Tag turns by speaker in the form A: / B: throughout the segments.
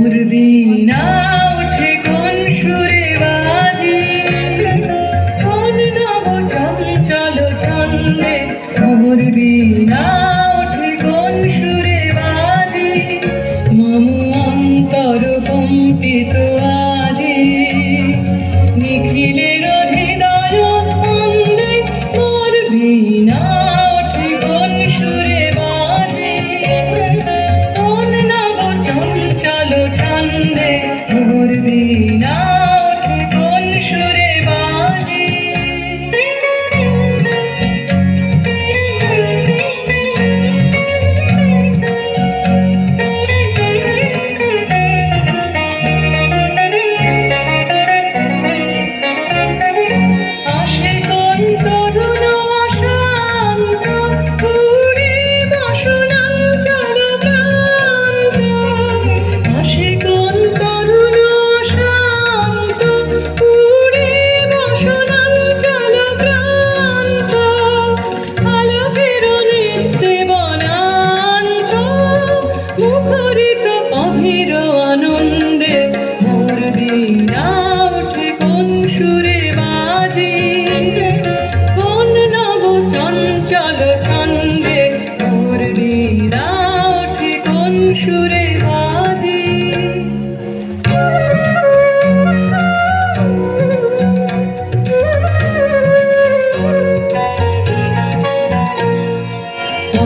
A: মোর বীণা ওঠে কোন সুরে বাজে, কোন নব চঞ্চল ছন্দে মোর বীণা ওঠে কোন সুরে বাজে, মম অন্তর কম্পিত আজে, নিখিলের হৃদয় স্পন্দে মোর বীণা ওঠে কোন সুরে বাজে, কোন নব চঞ্চল ছন্দে মোর বীণা ওঠে কোন সুরে বাজে। আসে কোন তরুণ অশান্ত পুরী বাসনাঞ্চল প্রান্ত, আসে কোন তরুণ অশান্ত পুরী বাসনাঞ্চল প্রান্ত, আলোকের নৃত্যে বনান্ত মুখরিত অধীর আনন্দে মোর বীণা ওঠে কোন সুরে বাজে, কোন নব চঞ্চল ছন্দে মোর বীণা ওঠে কোন সুরে বাজে।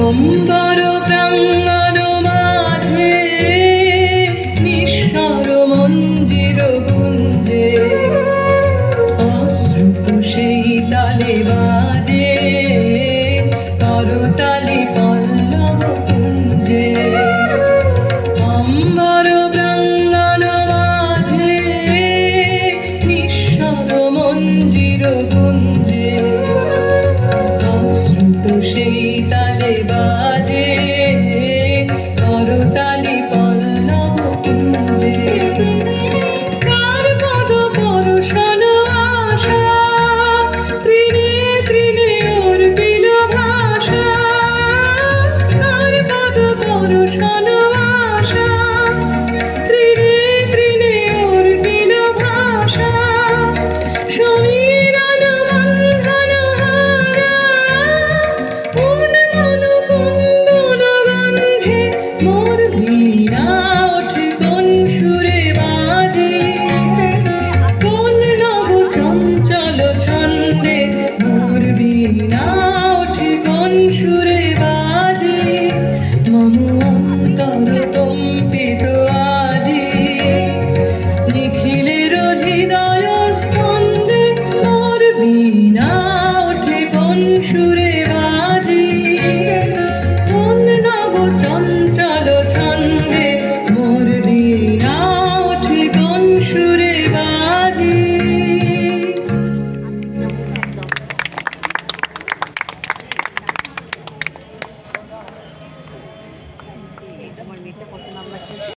A: অম্বর প্রাঙ্গণ মাঝে নিঃস্বর মঞ্জির গুঞ্জে, অশ্রুত সেই তালে বাজে করতালি পল্লব কুঞ্জে, অম্বর